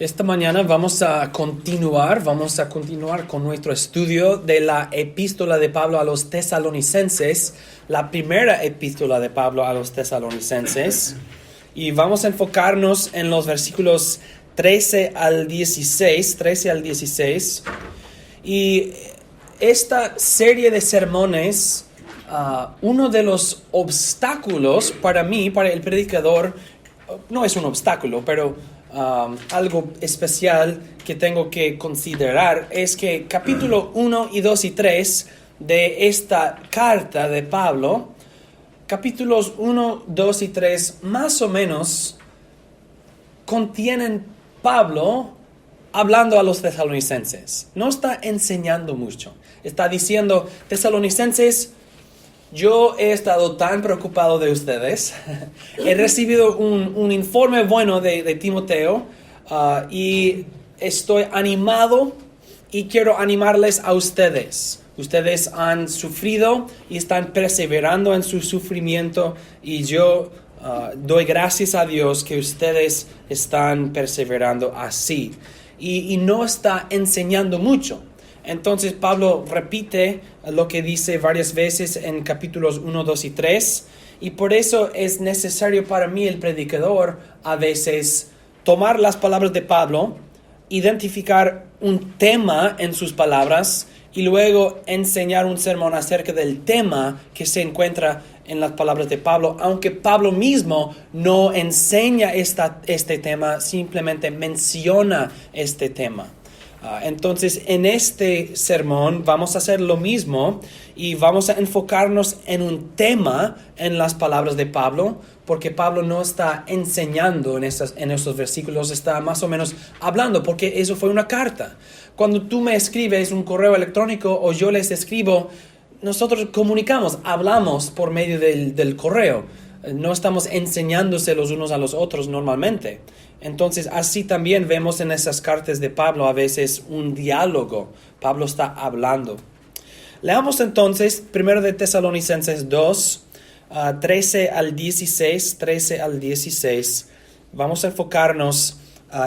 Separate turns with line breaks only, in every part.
Esta mañana vamos a continuar con nuestro estudio de la epístola de Pablo a los tesalonicenses, la primera epístola de Pablo a los tesalonicenses, y vamos a enfocarnos en los versículos 13 al 16, y esta serie de sermones, uno de los obstáculos para mí, para el predicador, no es un obstáculo, pero algo especial que tengo que considerar es que capítulo 1 y 2 y 3 de esta carta de Pablo, capítulos 1, 2 y 3 más o menos contienen Pablo hablando a los tesalonicenses. No está enseñando mucho. Está diciendo: tesalonicenses, yo he estado tan preocupado de ustedes. He recibido un informe bueno de Timoteo y estoy animado y quiero animarles a ustedes. Ustedes han sufrido y están perseverando en su sufrimiento y yo doy gracias a Dios que ustedes están perseverando así. Y no está enseñando mucho. Entonces Pablo repite lo que dice varias veces en capítulos 1, 2 y 3, y por eso es necesario para mí, el predicador, a veces tomar las palabras de Pablo, identificar un tema en sus palabras y luego enseñar un sermón acerca del tema que se encuentra en las palabras de Pablo, aunque Pablo mismo no enseña este tema, simplemente menciona este tema. Entonces, en este sermón vamos a hacer lo mismo y vamos a enfocarnos en un tema en las palabras de Pablo, porque Pablo no está enseñando en estos versículos, está más o menos hablando, porque eso fue una carta. Cuando tú me escribes un correo electrónico o yo les escribo, nosotros comunicamos, hablamos por medio del correo. No estamos enseñándose los unos a los otros normalmente. Entonces, así también vemos en esas cartas de Pablo a veces un diálogo. Pablo está hablando. Leamos entonces, primero de Tesalonicenses 2, 13 al 16. Vamos a enfocarnos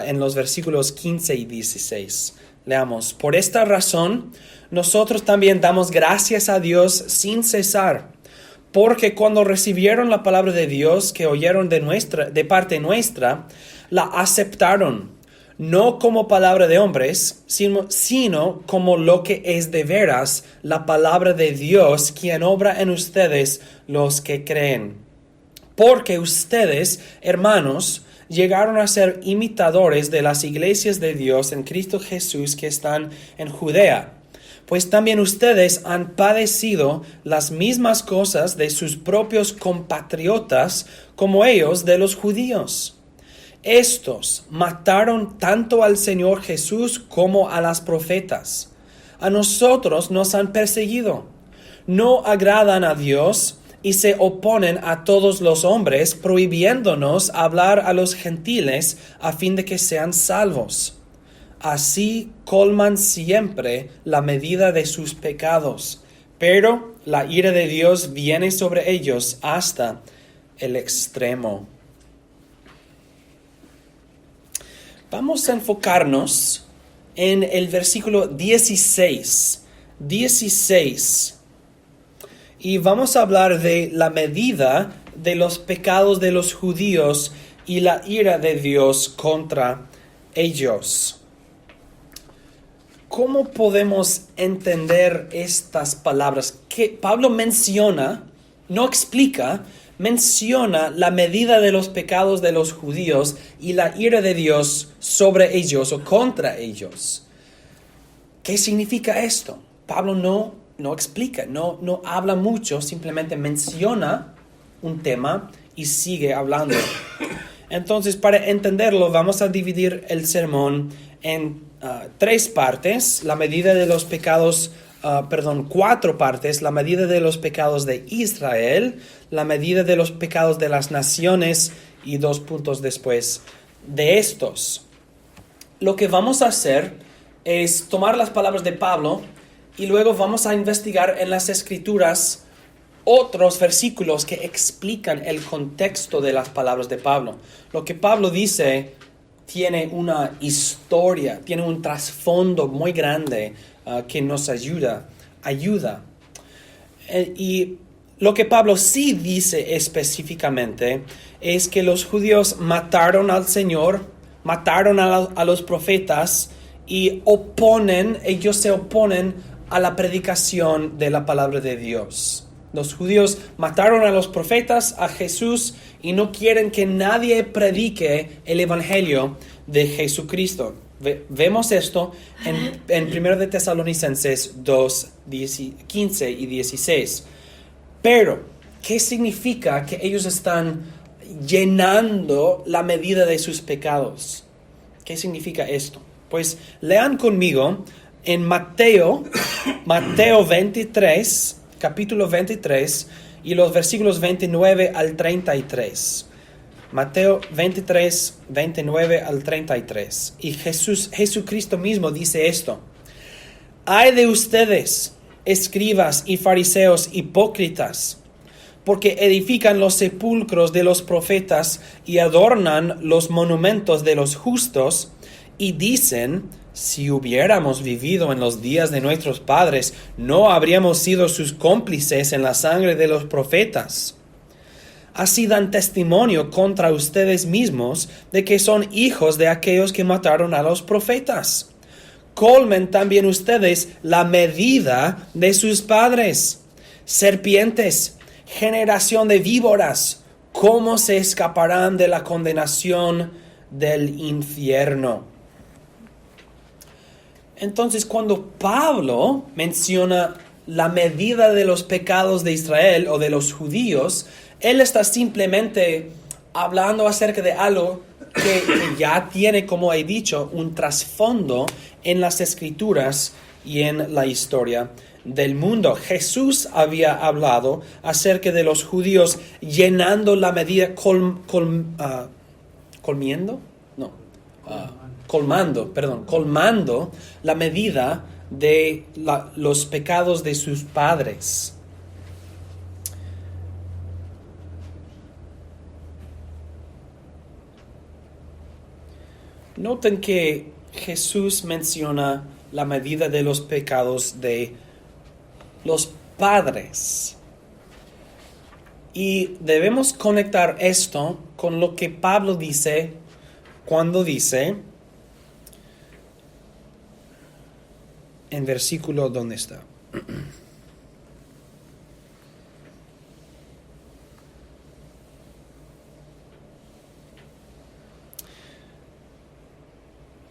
en los versículos 15 y 16. Leamos: por esta razón, nosotros también damos gracias a Dios sin cesar, porque cuando recibieron la palabra de Dios que oyeron de parte nuestra, la aceptaron, no como palabra de hombres, sino como lo que es de veras, la palabra de Dios, quien obra en ustedes los que creen. Porque ustedes, hermanos, llegaron a ser imitadores de las iglesias de Dios en Cristo Jesús que están en Judea. Pues también ustedes han padecido las mismas cosas de sus propios compatriotas como ellos de los judíos. Estos mataron tanto al Señor Jesús como a las profetas. A nosotros nos han perseguido. No agradan a Dios y se oponen a todos los hombres, prohibiéndonos hablar a los gentiles a fin de que sean salvos. Así colman siempre la medida de sus pecados, pero la ira de Dios viene sobre ellos hasta el extremo. Vamos a enfocarnos en el versículo 16, y vamos a hablar de la medida de los pecados de los judíos y la ira de Dios contra ellos. ¿Cómo podemos entender estas palabras que Pablo menciona, no explica, menciona la medida de los pecados de los judíos y la ira de Dios sobre ellos o contra ellos? ¿Qué significa esto? Pablo no explica, no habla mucho, simplemente menciona un tema y sigue hablando. Entonces, para entenderlo, vamos a dividir el sermón en tres partes: la medida de los pecados, cuatro partes: la medida de los pecados de Israel, la medida de los pecados de las naciones y 2 puntos después de estos. Lo que vamos a hacer es tomar las palabras de Pablo y luego vamos a investigar en las Escrituras otros versículos que explican el contexto de las palabras de Pablo. Lo que Pablo dice tiene una historia, tiene un trasfondo muy grande que nos ayuda. Y lo que Pablo sí dice específicamente es que los judíos mataron al Señor, mataron a los profetas y ellos se oponen a la predicación de la palabra de Dios. Los judíos mataron a los profetas, a Jesús, y no quieren que nadie predique el evangelio de Jesucristo. Vemos esto en 1 de Tesalonicenses 2, 15 y 16. Pero, ¿qué significa que ellos están llenando la medida de sus pecados? ¿Qué significa esto? Pues lean conmigo en Mateo 23, capítulo 23, y los versículos 29 al 33. Mateo 23, 29 al 33. Y Jesucristo mismo dice esto: «Ay de ustedes, escribas y fariseos hipócritas, porque edifican los sepulcros de los profetas y adornan los monumentos de los justos, y dicen: si hubiéramos vivido en los días de nuestros padres, no habríamos sido sus cómplices en la sangre de los profetas. Así dan testimonio contra ustedes mismos de que son hijos de aquellos que mataron a los profetas. Colmen también ustedes la medida de sus padres. Serpientes, generación de víboras, ¿cómo se escaparán de la condenación del infierno?». Entonces, cuando Pablo menciona la medida de los pecados de Israel o de los judíos, él está simplemente hablando acerca de algo que ya tiene, como he dicho, un trasfondo en las Escrituras y en la historia del mundo. Jesús había hablado acerca de los judíos llenando la medida, colmando la medida de los pecados de sus padres. Noten que Jesús menciona la medida de los pecados de los padres. Y debemos conectar esto con lo que Pablo dice cuando dice, en versículo, ¿dónde está?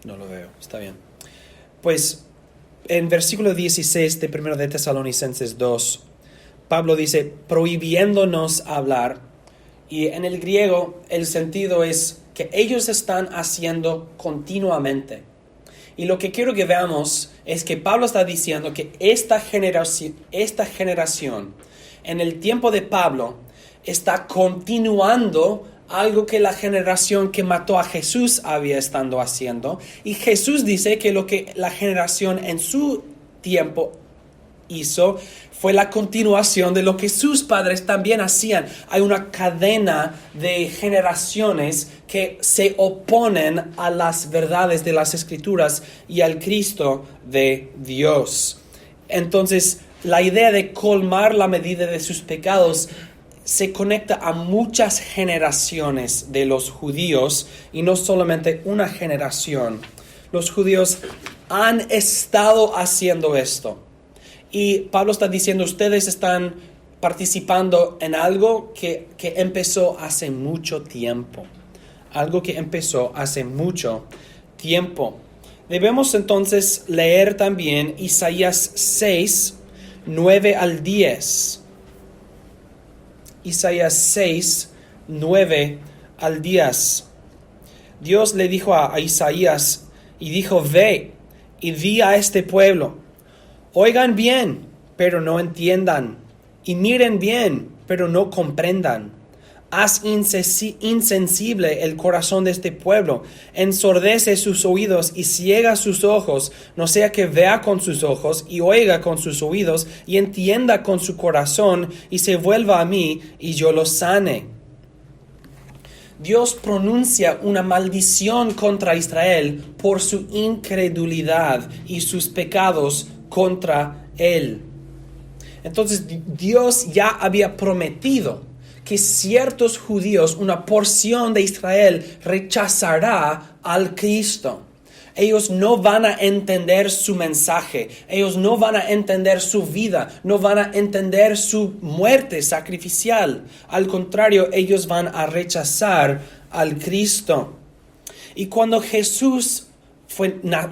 No lo veo, está bien. Pues en versículo 16 de 1 de Tesalonicenses 2, Pablo dice, prohibiéndonos hablar. Y en el griego el sentido es que ellos están haciendo continuamente. Y lo que quiero que veamos es que Pablo está diciendo que esta generación en el tiempo de Pablo está continuando algo que la generación que mató a Jesús había estado haciendo. Y Jesús dice que lo que la generación en su tiempo hizo fue la continuación de lo que sus padres también hacían. Hay una cadena de generaciones que se oponen a las verdades de las Escrituras y al Cristo de Dios. Entonces, la idea de colmar la medida de sus pecados se conecta a muchas generaciones de los judíos y no solamente una generación. Los judíos han estado haciendo esto. Y Pablo está diciendo, ustedes están participando en algo que empezó hace mucho tiempo. Algo que empezó hace mucho tiempo. Debemos entonces leer también Isaías 6, 9 al 10. Isaías 6, 9 al 10. Dios le dijo a Isaías y dijo, ve y di a este pueblo, oigan bien, pero no entiendan, y miren bien, pero no comprendan. Haz insensible el corazón de este pueblo, ensordece sus oídos y ciega sus ojos, no sea que vea con sus ojos y oiga con sus oídos y entienda con su corazón y se vuelva a mí y yo lo sane. Dios pronuncia una maldición contra Israel por su incredulidad y sus pecados contra él. Entonces Dios ya había prometido que ciertos judíos, una porción de Israel, rechazará al Cristo. Ellos no van a entender su mensaje, ellos no van a entender su vida, no van a entender su muerte sacrificial. Al contrario, ellos van a rechazar al Cristo. Y cuando Jesús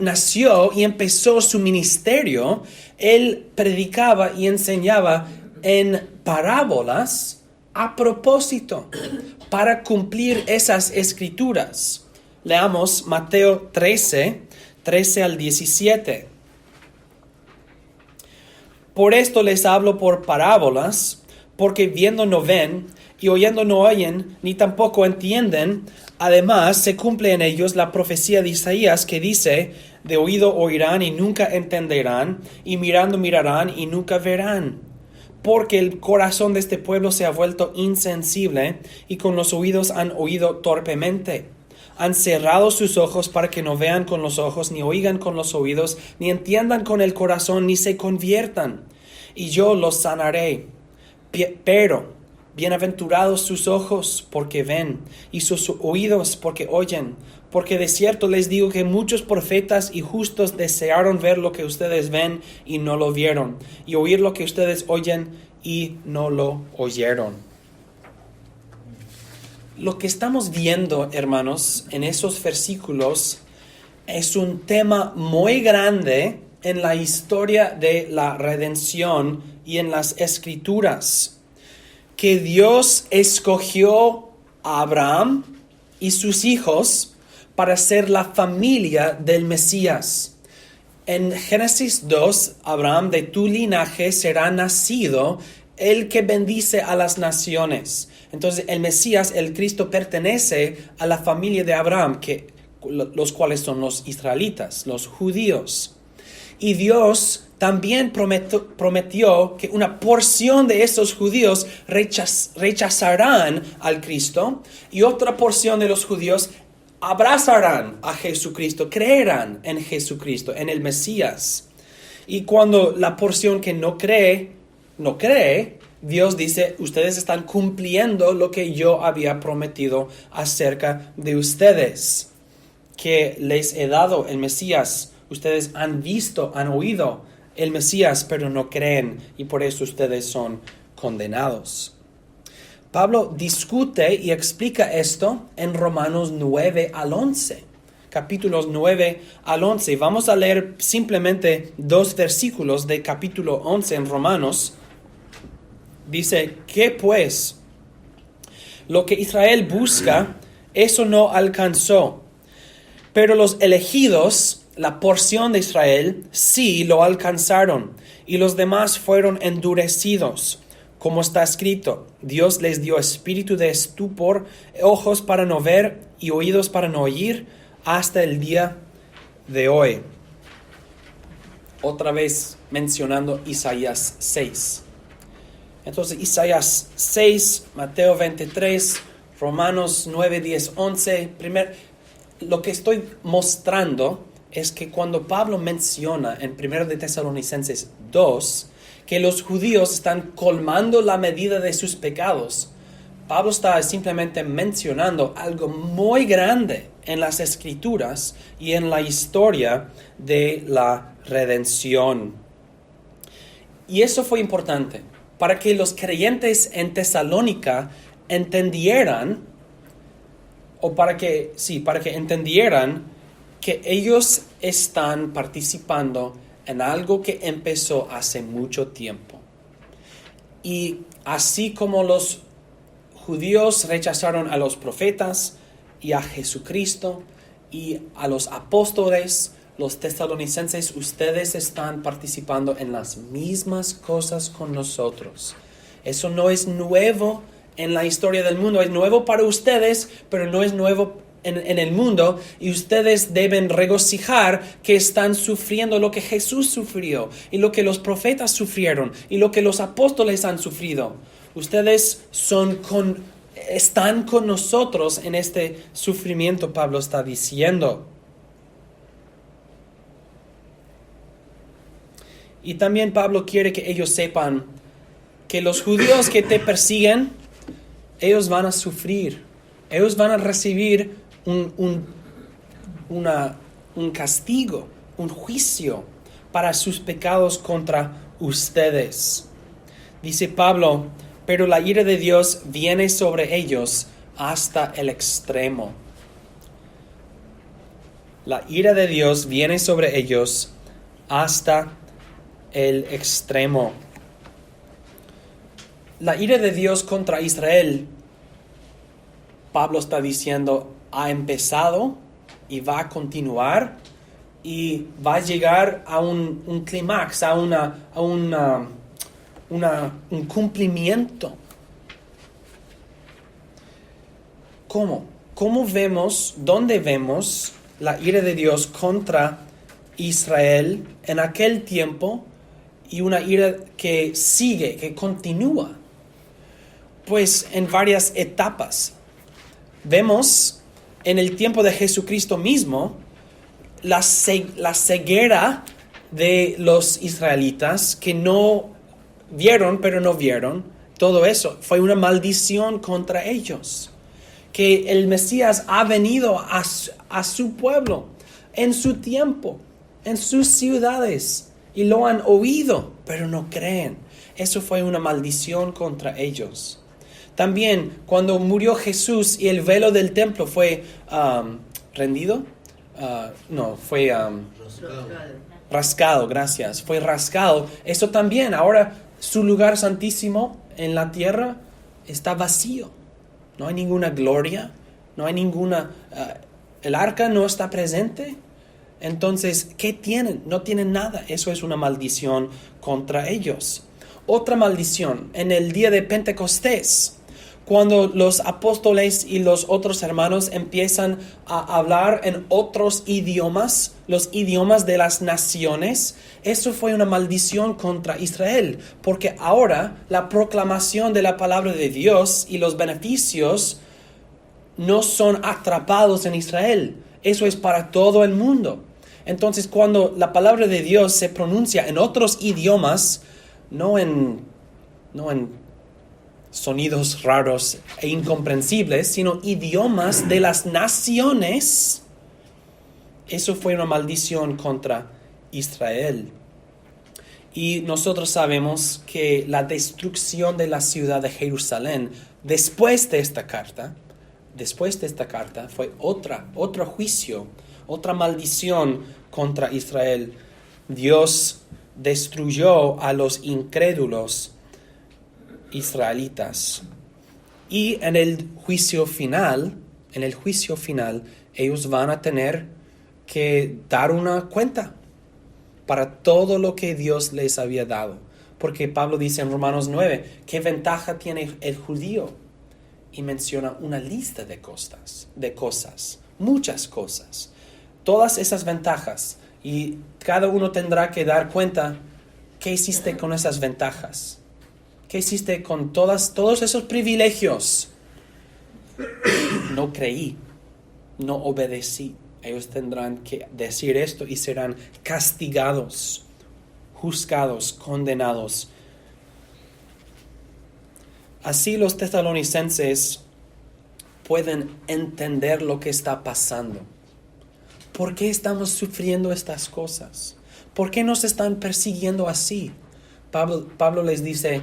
nació y empezó su ministerio, él predicaba y enseñaba en parábolas a propósito, para cumplir esas escrituras. Leamos Mateo 13 al 17. Por esto les hablo por parábolas, porque viendo no ven, y oyendo no oyen, ni tampoco entienden. Además, se cumple en ellos la profecía de Isaías que dice: de oído oirán y nunca entenderán, y mirando mirarán y nunca verán. Porque el corazón de este pueblo se ha vuelto insensible, y con los oídos han oído torpemente. Han cerrado sus ojos para que no vean con los ojos, ni oigan con los oídos, ni entiendan con el corazón, ni se conviertan. Y yo los sanaré. Pero bienaventurados sus ojos porque ven, y sus oídos porque oyen. Porque de cierto les digo que muchos profetas y justos desearon ver lo que ustedes ven y no lo vieron, y oír lo que ustedes oyen y no lo oyeron. Lo que estamos viendo, hermanos, en esos versículos es un tema muy grande en la historia de la redención y en las Escrituras. Que Dios escogió a Abraham y sus hijos para ser la familia del Mesías. En Génesis 2, Abraham, de tu linaje será nacido el que bendice a las naciones. Entonces el Mesías, el Cristo, pertenece a la familia de Abraham, los cuales son los israelitas, los judíos. Y Dios también prometió que una porción de esos judíos rechazarán al Cristo, y otra porción de los judíos abrazarán a Jesucristo, creerán en Jesucristo, en el Mesías. Y cuando la porción que no cree, Dios dice: ustedes están cumpliendo lo que yo había prometido acerca de ustedes, que les he dado el Mesías. Ustedes han visto, han oído el Mesías, pero no creen, y por eso ustedes son condenados. Pablo discute y explica esto en Romanos 9 al 11. Capítulos 9 al 11. Vamos a leer simplemente 2 versículos de capítulo 11 en Romanos. Dice: ¿qué pues? Lo que Israel busca, eso no alcanzó. Pero los elegidos, la porción de Israel, sí lo alcanzaron, y los demás fueron endurecidos. Como está escrito: Dios les dio espíritu de estupor, ojos para no ver y oídos para no oír, hasta el día de hoy. Otra vez mencionando Isaías 6. Entonces Isaías 6, Mateo 23, Romanos 9, 10, 11. Lo que estoy mostrando es que cuando Pablo menciona en 1 de Tesalonicenses 2 que los judíos están colmando la medida de sus pecados, Pablo está simplemente mencionando algo muy grande en las Escrituras y en la historia de la redención. Y eso fue importante para que los creyentes en Tesalónica entendieran, para que entendieran que ellos están participando en algo que empezó hace mucho tiempo. Y así como los judíos rechazaron a los profetas y a Jesucristo y a los apóstoles, los tesalonicenses, ustedes están participando en las mismas cosas con nosotros. Eso no es nuevo en la historia del mundo, es nuevo para ustedes, pero no es nuevo en el mundo, y ustedes deben regocijar que están sufriendo lo que Jesús sufrió, y lo que los profetas sufrieron, y lo que los apóstoles han sufrido. Ustedes son están con nosotros en este sufrimiento, Pablo está diciendo. Y también Pablo quiere que ellos sepan que los judíos que te persiguen, ellos van a sufrir. Ellos van a recibir un castigo, un juicio para sus pecados contra ustedes. Dice Pablo, pero la ira de Dios viene sobre ellos hasta el extremo. La ira de Dios viene sobre ellos hasta el extremo. La ira de Dios contra Israel, Pablo está diciendo, ha empezado y va a continuar y va a llegar a un clímax, a un cumplimiento. ¿Cómo? ¿Dónde vemos la ira de Dios contra Israel en aquel tiempo y una ira que sigue, que continúa? Pues en varias etapas. Vemos en el tiempo de Jesucristo mismo la ceguera de los israelitas que no vieron, pero no vieron. Todo eso fue una maldición contra ellos. Que el Mesías ha venido a su pueblo, en su tiempo, en sus ciudades, y lo han oído, pero no creen. Eso fue una maldición contra ellos. También cuando murió Jesús y el velo del templo fue rendido, fue rasgado, gracias, fue rasgado. Eso también, ahora su lugar santísimo en la tierra está vacío. No hay ninguna gloria, no hay el arca no está presente. Entonces, ¿qué tienen? No tienen nada. Eso es una maldición contra ellos. Otra maldición en el día de Pentecostés, cuando los apóstoles y los otros hermanos empiezan a hablar en otros idiomas, los idiomas de las naciones, eso fue una maldición contra Israel, porque ahora la proclamación de la palabra de Dios y los beneficios no son atrapados en Israel. Eso es para todo el mundo. Entonces, cuando la palabra de Dios se pronuncia en otros idiomas, no en sonidos raros e incomprensibles, sino idiomas de las naciones, eso fue una maldición contra Israel. Y nosotros sabemos que la destrucción de la ciudad de Jerusalén, después de esta carta, fue otro juicio, otra maldición contra Israel. Dios destruyó a los incrédulos israelitas. Y en el juicio final, ellos van a tener que dar una cuenta para todo lo que Dios les había dado. Porque Pablo dice en Romanos 9, ¿qué ventaja tiene el judío? Y menciona una lista de cosas, muchas cosas. Todas esas ventajas. Y cada uno tendrá que dar cuenta, ¿qué hiciste con esas ventajas? ¿Qué hiciste con todos esos privilegios? No creí, no obedecí. Ellos tendrán que decir esto y serán castigados, juzgados, condenados. Así los tesalonicenses pueden entender lo que está pasando. ¿Por qué estamos sufriendo estas cosas? ¿Por qué nos están persiguiendo así? Pablo les dice,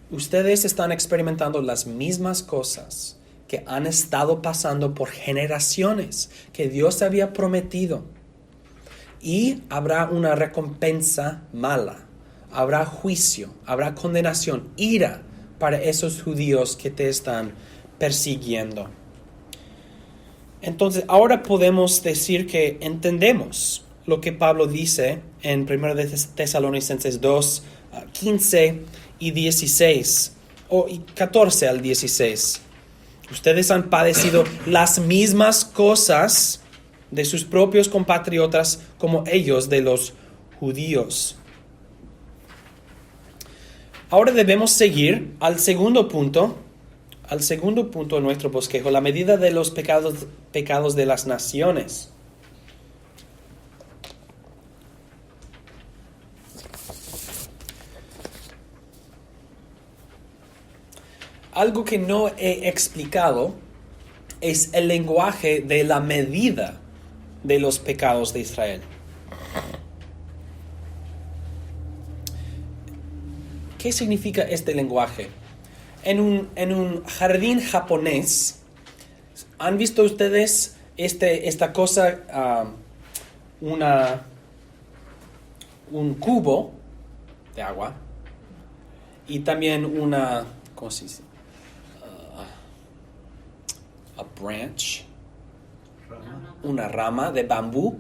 ustedes están experimentando las mismas cosas que han estado pasando por generaciones, que Dios había prometido. Y habrá una recompensa mala, habrá juicio, habrá condenación, ira para esos judíos que te están persiguiendo. Entonces, ahora podemos decir que entendemos lo que Pablo dice en 1 Tesalonicenses 2, 15 y 16, y 14 al 16. Ustedes han padecido las mismas cosas de sus propios compatriotas como ellos de los judíos. Ahora debemos seguir al segundo punto al segundo punto de nuestro bosquejo, la medida de los pecados de las naciones. Algo que no he explicado es el lenguaje de la medida de los pecados de Israel. ¿Qué significa este lenguaje? En un jardín japonés, ¿han visto ustedes esta cosa? Un cubo de agua y también ¿cómo se dice? A branch, una rama de bambú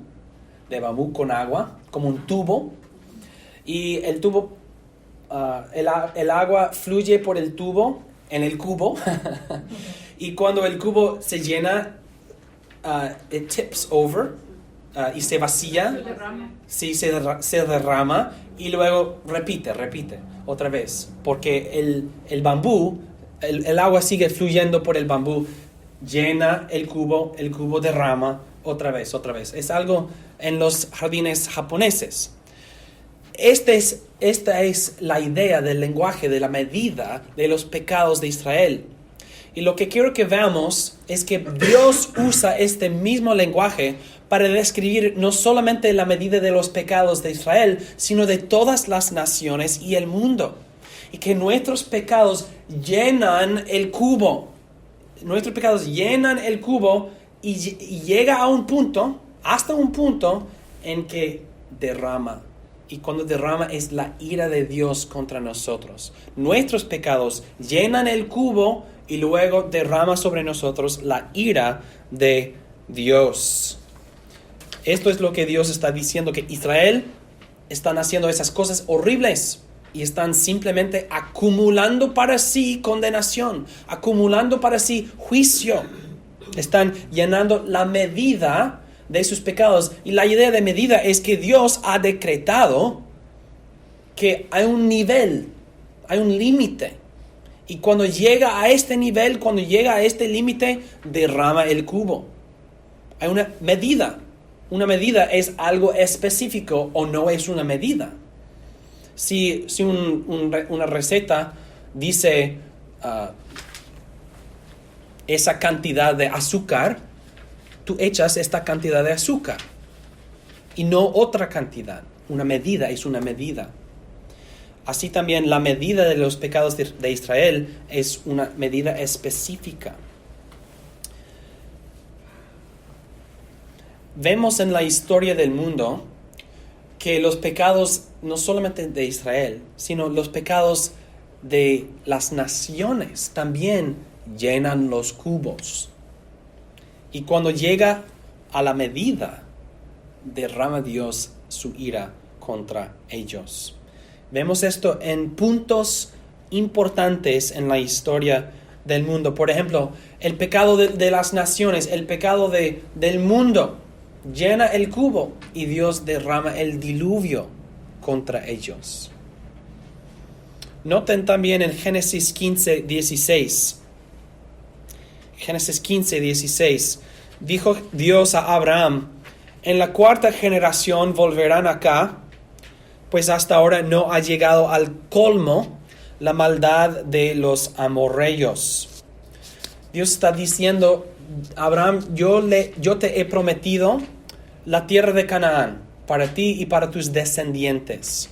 con agua, como un tubo, y el tubo, el agua fluye por el tubo en el cubo, y cuando el cubo se llena, it tips over, y se vacía, sí, se derrama, y luego repite otra vez, porque el bambú, el agua sigue fluyendo por el bambú, llena el cubo derrama otra vez. Es algo en los jardines japoneses. Esta es la idea del lenguaje, de la medida de los pecados de Israel. Y lo que quiero que veamos es que Dios usa este mismo lenguaje para describir no solamente la medida de los pecados de Israel, sino de todas las naciones y el mundo. Y que nuestros pecados llenan el cubo. Nuestros pecados llenan el cubo y llega a un punto, hasta un punto, en que derrama. Y cuando derrama es la ira de Dios contra nosotros. Nuestros pecados llenan el cubo y luego derrama sobre nosotros la ira de Dios. Esto es lo que Dios está diciendo, que Israel están haciendo esas cosas horribles. Y están simplemente acumulando para sí condenación, acumulando para sí juicio. Están llenando la medida de sus pecados. Y la idea de medida es que Dios ha decretado que hay un nivel, hay un límite. Y cuando llega a este nivel, cuando llega a este límite, derrama el cubo. Hay una medida. Una medida es algo específico o no es una medida. Si una receta dice esa cantidad de azúcar, tú echas esta cantidad de azúcar y no otra cantidad. Una medida es una medida. Así también la medida de los pecados de Israel es una medida específica. Vemos en la historia del mundo que los pecados no solamente de Israel, sino los pecados de las naciones también llenan los cubos. Y cuando llega a la medida, derrama Dios su ira contra ellos. Vemos esto en puntos importantes en la historia del mundo. Por ejemplo, el pecado de las naciones, el pecado del mundo, llena el cubo y Dios derrama el diluvio contra ellos. Noten también en Génesis 15:16. Génesis 15:16. Dijo Dios a Abraham: en la cuarta generación volverán acá, pues hasta ahora no ha llegado al colmo la maldad de los amorreos. Dios está diciendo: Abraham, yo te he prometido la tierra de Canaán para ti y para tus descendientes.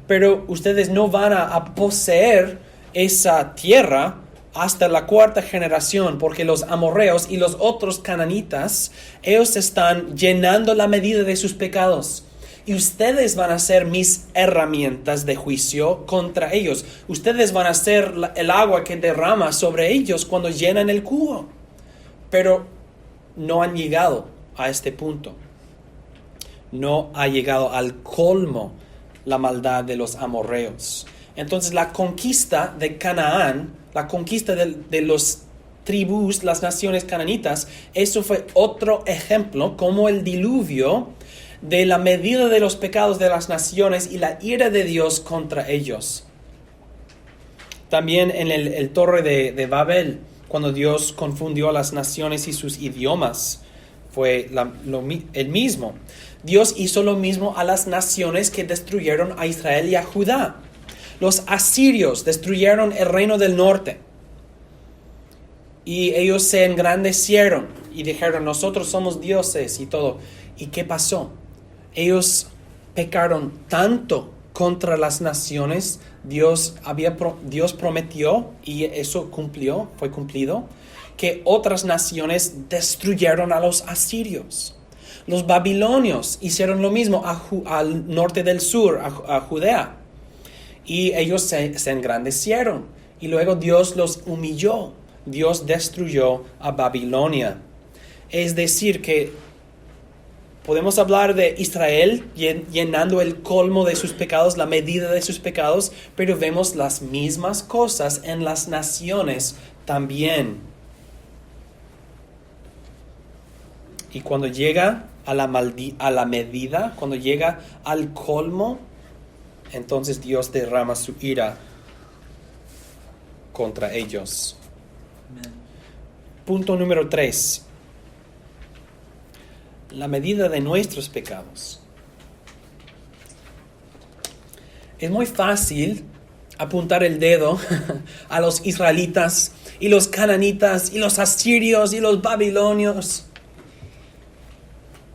Pero ustedes no van a poseer esa tierra hasta la cuarta generación, porque los amorreos y los otros cananitas, ellos están llenando la medida de sus pecados. Y ustedes van a ser mis herramientas de juicio contra ellos. Ustedes van a ser el agua que derrama sobre ellos cuando llenan el cubo. Pero no han llegado a este punto. No ha llegado al colmo la maldad de los amorreos. Entonces la conquista de Canaán, la conquista de los tribus, las naciones cananitas, eso fue otro ejemplo, como el diluvio, de la medida de los pecados de las naciones y la ira de Dios contra ellos. También en el torre de Babel, cuando Dios confundió a las naciones y sus idiomas, fue el mismo. Dios hizo lo mismo a las naciones que destruyeron a Israel y a Judá. Los asirios destruyeron el reino del norte. Y ellos se engrandecieron y dijeron, nosotros somos dioses y todo. ¿Y qué pasó? Ellos pecaron tanto contra las naciones. Dios prometió, y eso fue cumplido, que otras naciones destruyeron a los asirios. Los babilonios hicieron lo mismo al norte del sur, a Judea. Y ellos se engrandecieron. Y luego Dios los humilló. Dios destruyó a Babilonia. Es decir, que podemos hablar de Israel llenando el colmo de sus pecados, la medida de sus pecados, pero vemos las mismas cosas en las naciones también. Y cuando llega a la medida, cuando llega al colmo, entonces Dios derrama su ira contra ellos. Punto número 3. La medida de nuestros pecados. Es muy fácil apuntar el dedo a los israelitas y los cananitas y los asirios y los babilonios.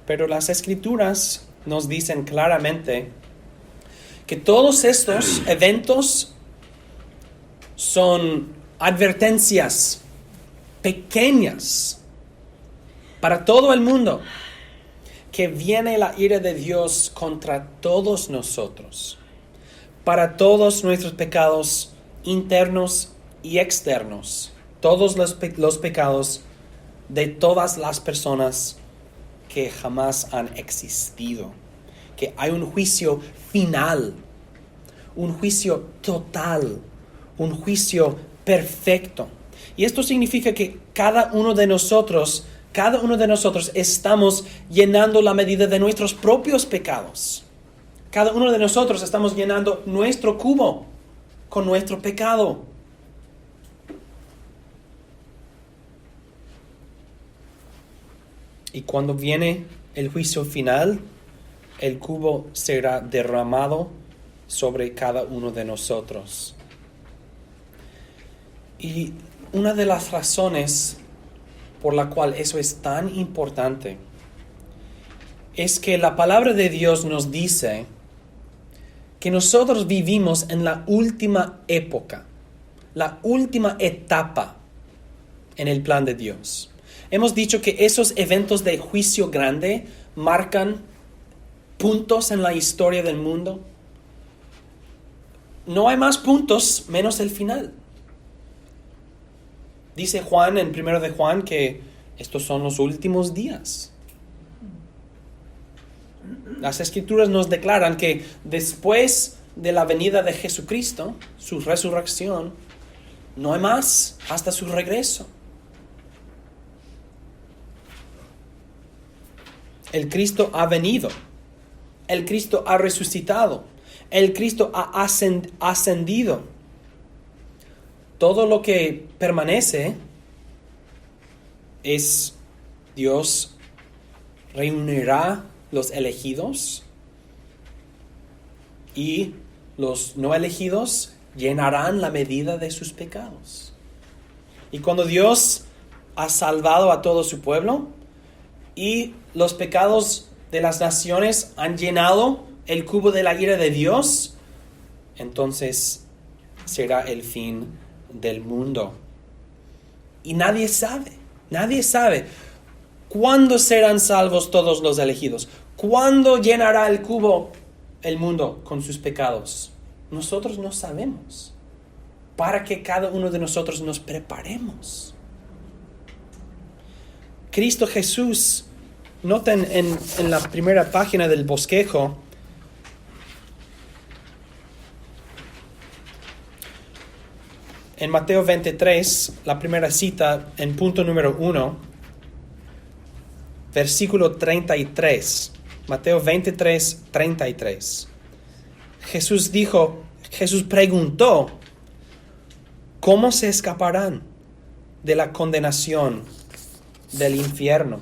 Pero las escrituras nos dicen claramente que todos estos eventos son advertencias pequeñas para todo el mundo, que viene la ira de Dios contra todos nosotros, para todos nuestros pecados internos y externos, todos los pecados de todas las personas que jamás han existido, que hay un juicio final, un juicio total, un juicio perfecto. Y esto significa que cada uno de nosotros estamos llenando la medida de nuestros propios pecados. Cada uno de nosotros estamos llenando nuestro cubo con nuestro pecado. Y cuando viene el juicio final, el cubo será derramado sobre cada uno de nosotros. Y una de las razones por la cual eso es tan importante es que la palabra de Dios nos dice que nosotros vivimos en la última época, la última etapa en el plan de Dios. Hemos dicho que esos eventos de juicio grande marcan puntos en la historia del mundo. No hay más puntos menos el final. Dice Juan en 1 de Juan que estos son los últimos días. Las escrituras nos declaran que después de la venida de Jesucristo, su resurrección, no hay más hasta su regreso. El Cristo ha venido. El Cristo ha resucitado. El Cristo ha ascendido. Todo lo que permanece es Dios reunirá los elegidos y los no elegidos llenarán la medida de sus pecados. Y cuando Dios ha salvado a todo su pueblo y los pecados de las naciones han llenado el cubo de la ira de Dios, entonces será el fin del mundo. Y nadie sabe cuándo serán salvos todos los elegidos, cuándo llenará el cubo el mundo con sus pecados. Nosotros no sabemos, para que cada uno de nosotros nos preparemos. Cristo Jesús, noten en la primera página del bosquejo, en Mateo 23, la primera cita, en punto número 1, versículo 33. Mateo 23, 33. Jesús preguntó, ¿cómo se escaparán de la condenación del infierno?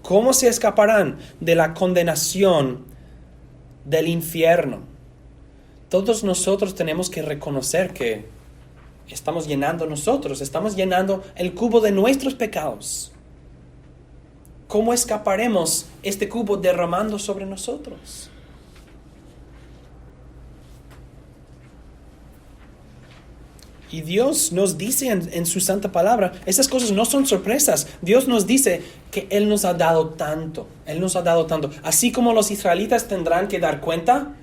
¿Cómo se escaparán de la condenación del infierno? Todos nosotros tenemos que reconocer que estamos llenando el cubo de nuestros pecados. ¿Cómo escaparemos este cubo derramando sobre nosotros? Y Dios nos dice en su santa palabra, esas cosas no son sorpresas. Dios nos dice que Él nos ha dado tanto. Él nos ha dado tanto. Así como los israelitas tendrán que dar cuenta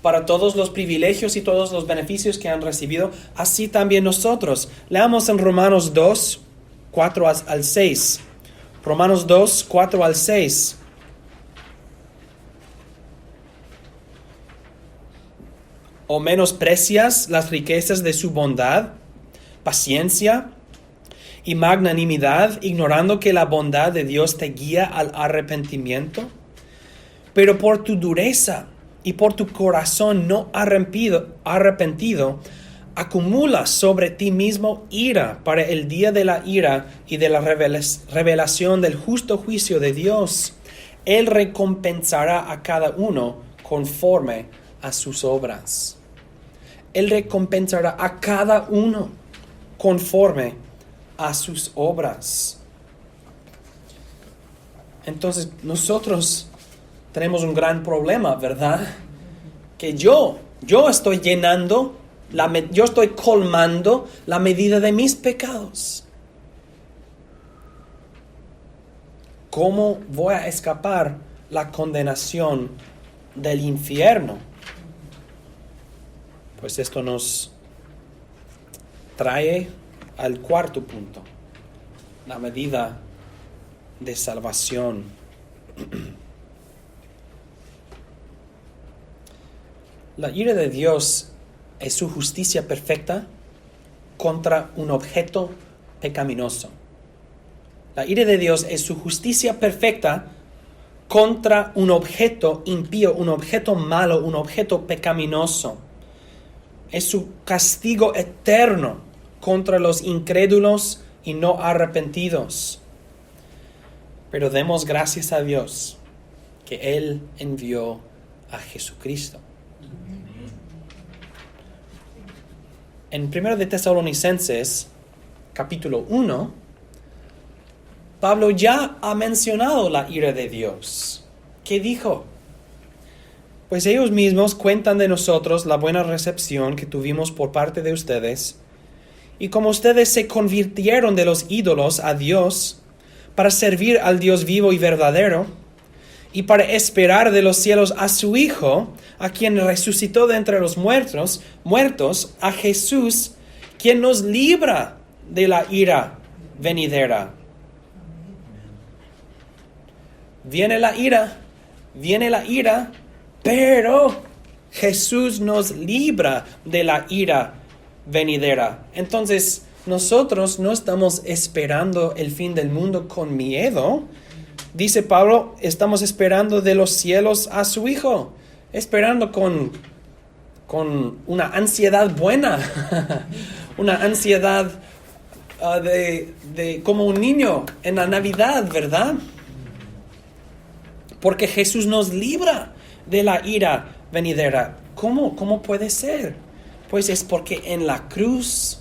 para todos los privilegios y todos los beneficios que han recibido, así también nosotros. Leamos en Romanos 2, 4 al 6. Romanos 2, 4 al 6. ¿O menosprecias las riquezas de su bondad, paciencia y magnanimidad, ignorando que la bondad de Dios te guía al arrepentimiento? Pero por tu dureza y por tu corazón no arrepentido, acumulas sobre ti mismo ira para el día de la ira y de la revelación del justo juicio de Dios. Él recompensará a cada uno conforme a sus obras. Él recompensará a cada uno conforme a sus obras. Entonces, nosotros tenemos un gran problema, ¿verdad? Que yo estoy llenando, yo estoy colmando la medida de mis pecados. ¿Cómo voy a escapar la condenación del infierno? Pues esto nos trae al cuarto punto, la medida de salvación. La ira de Dios es su justicia perfecta contra un objeto pecaminoso. La ira de Dios es su justicia perfecta contra un objeto impío, un objeto malo, un objeto pecaminoso. Es su castigo eterno contra los incrédulos y no arrepentidos. Pero demos gracias a Dios que Él envió a Jesucristo. En 1 de Tesalonicenses, capítulo 1, Pablo ya ha mencionado la ira de Dios. ¿Qué dijo? Pues ellos mismos cuentan de nosotros la buena recepción que tuvimos por parte de ustedes, y como ustedes se convirtieron de los ídolos a Dios para servir al Dios vivo y verdadero, y para esperar de los cielos a su Hijo, a quien resucitó de entre los muertos, a Jesús, quien nos libra de la ira venidera. Viene la ira, pero Jesús nos libra de la ira venidera. Entonces, nosotros no estamos esperando el fin del mundo con miedo. Dice Pablo, estamos esperando de los cielos a su Hijo, esperando con una ansiedad buena, una ansiedad de como un niño en la Navidad, ¿verdad? Porque Jesús nos libra de la ira venidera. ¿Cómo puede ser? Pues es porque en la cruz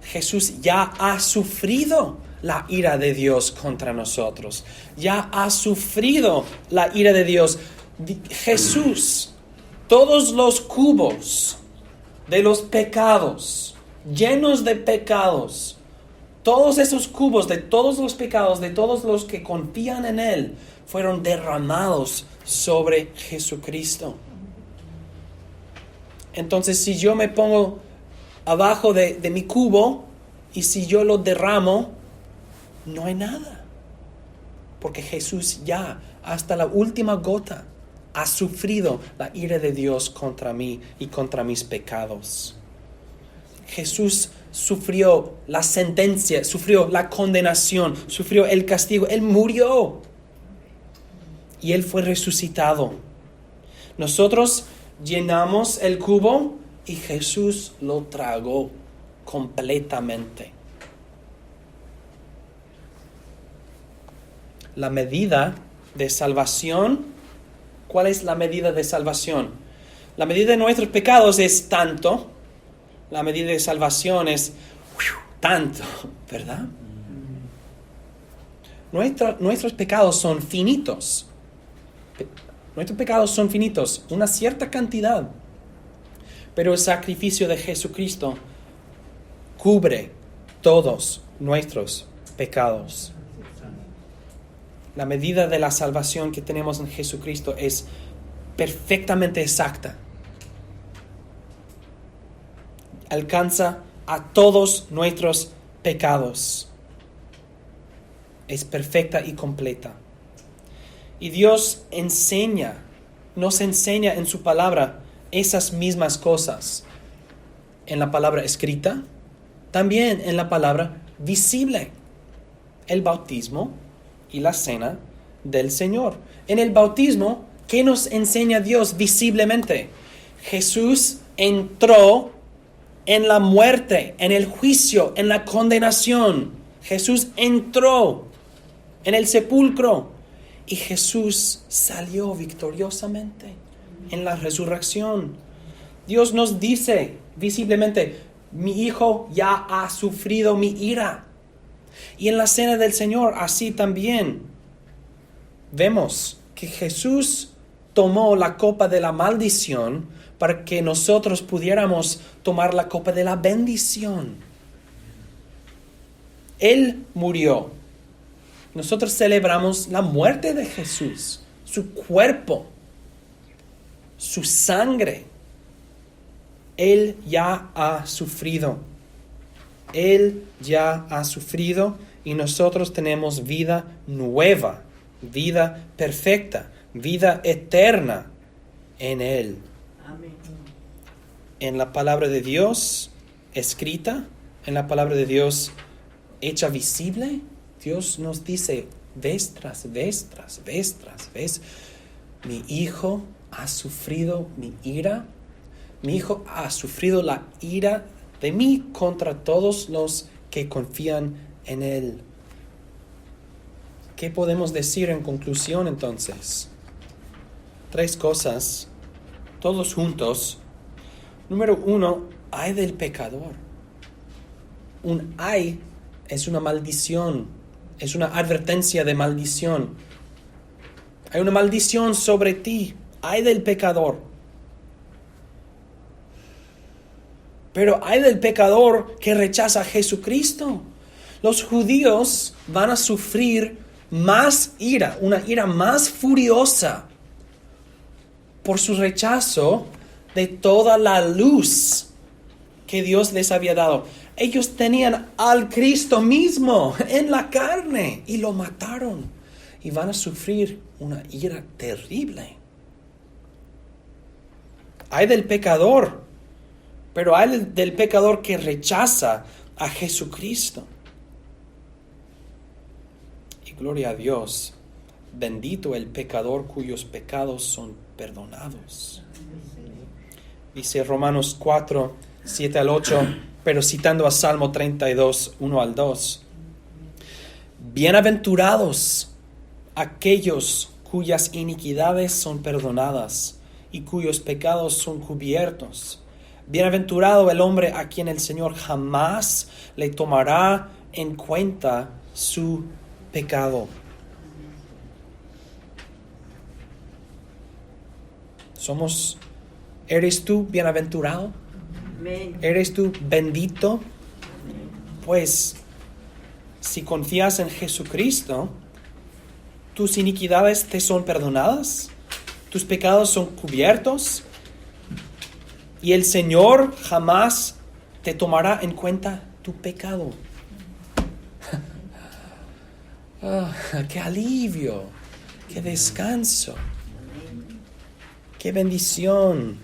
Jesús ya ha sufrido la ira de Dios contra nosotros. Ya ha sufrido la ira de Dios. Jesús, todos los cubos de los pecados, llenos de pecados, todos esos cubos de todos los pecados, de todos los que confían en Él, fueron derramados sobre Jesucristo. Entonces, si yo me pongo abajo de mi cubo y si yo lo derramo, no hay nada. Porque Jesús ya, hasta la última gota, ha sufrido la ira de Dios contra mí y contra mis pecados. Jesús sufrió la sentencia, sufrió la condenación, sufrió el castigo. Él murió y Él fue resucitado. Nosotros llenamos el cubo y Jesús lo tragó completamente. La medida de salvación, ¿cuál es la medida de salvación? La medida de nuestros pecados es tanto, la medida de salvación es tanto, ¿verdad? Nuestros pecados son finitos. Nuestros pecados son finitos, una cierta cantidad. Pero el sacrificio de Jesucristo cubre todos nuestros pecados. La medida de la salvación que tenemos en Jesucristo es perfectamente exacta. Alcanza a todos nuestros pecados. Es perfecta y completa. Y Dios nos enseña en su palabra esas mismas cosas. En la palabra escrita, también en la palabra visible. El bautismo y la cena del Señor. En el bautismo, ¿qué nos enseña Dios visiblemente? Jesús entró en la muerte, en el juicio, en la condenación. Jesús entró en el sepulcro y Jesús salió victoriosamente en la resurrección. Dios nos dice visiblemente, mi hijo ya ha sufrido mi ira. Y en la cena del Señor, así también vemos que Jesús tomó la copa de la maldición para que nosotros pudiéramos tomar la copa de la bendición. Él murió. Nosotros celebramos la muerte de Jesús, su cuerpo, su sangre. Él ya ha sufrido. Él ya ha sufrido y nosotros tenemos vida nueva, vida perfecta, vida eterna en Él.
Amén.
En la palabra de Dios escrita, en la palabra de Dios hecha visible, Dios nos dice vez tras vez, mi hijo ha sufrido mi ira, mi hijo ha sufrido la ira de mí contra todos los que confían en Él. ¿Qué podemos decir en conclusión entonces? 3 cosas, todos juntos. Número 1, ay del pecador. Un ay es una maldición, es una advertencia de maldición. Hay una maldición sobre ti, ay del pecador. Pero hay del pecador que rechaza a Jesucristo. Los judíos van a sufrir más ira, una ira más furiosa por su rechazo de toda la luz que Dios les había dado. Ellos tenían al Cristo mismo en la carne y lo mataron. Y van a sufrir una ira terrible. Hay del pecador. Pero hay del pecador que rechaza a Jesucristo. Y gloria a Dios, bendito el pecador cuyos pecados son perdonados. Dice Romanos 4, 7 al 8, pero citando a Salmo 32, 1 al 2. Bienaventurados aquellos cuyas iniquidades son perdonadas y cuyos pecados son cubiertos. Bienaventurado el hombre a quien el Señor jamás le tomará en cuenta su pecado. ¿Eres tú bienaventurado?
Amén.
¿Eres tú bendito? Pues, si confías en Jesucristo, tus iniquidades te son perdonadas, tus pecados son cubiertos, y el Señor jamás te tomará en cuenta tu pecado. ¡Qué alivio! ¡Qué descanso! ¡Qué bendición!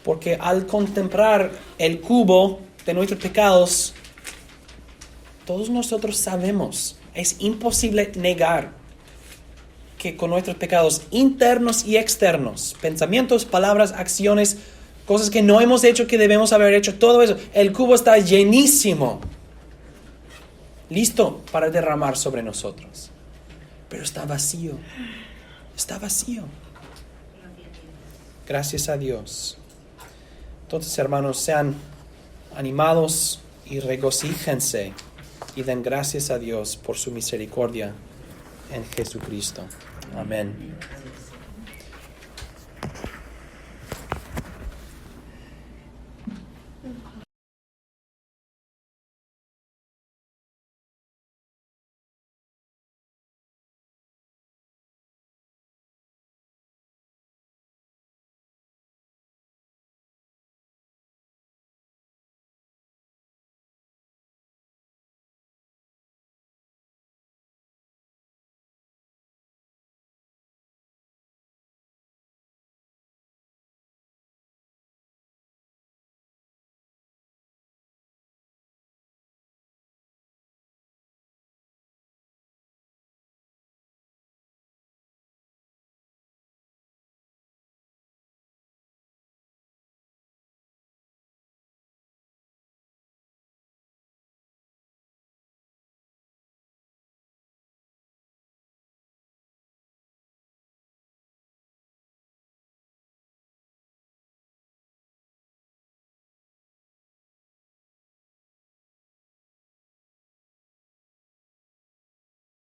Porque al contemplar el cubo de nuestros pecados, todos nosotros sabemos, es imposible negar que con nuestros pecados internos y externos, pensamientos, palabras, acciones, cosas que no hemos hecho que debemos haber hecho, todo eso. El cubo está llenísimo, listo para derramar sobre nosotros. Pero está vacío. Está vacío. Gracias a Dios. Entonces, hermanos, sean animados y regocíjense y den gracias a Dios por su misericordia en Jesucristo. Amén.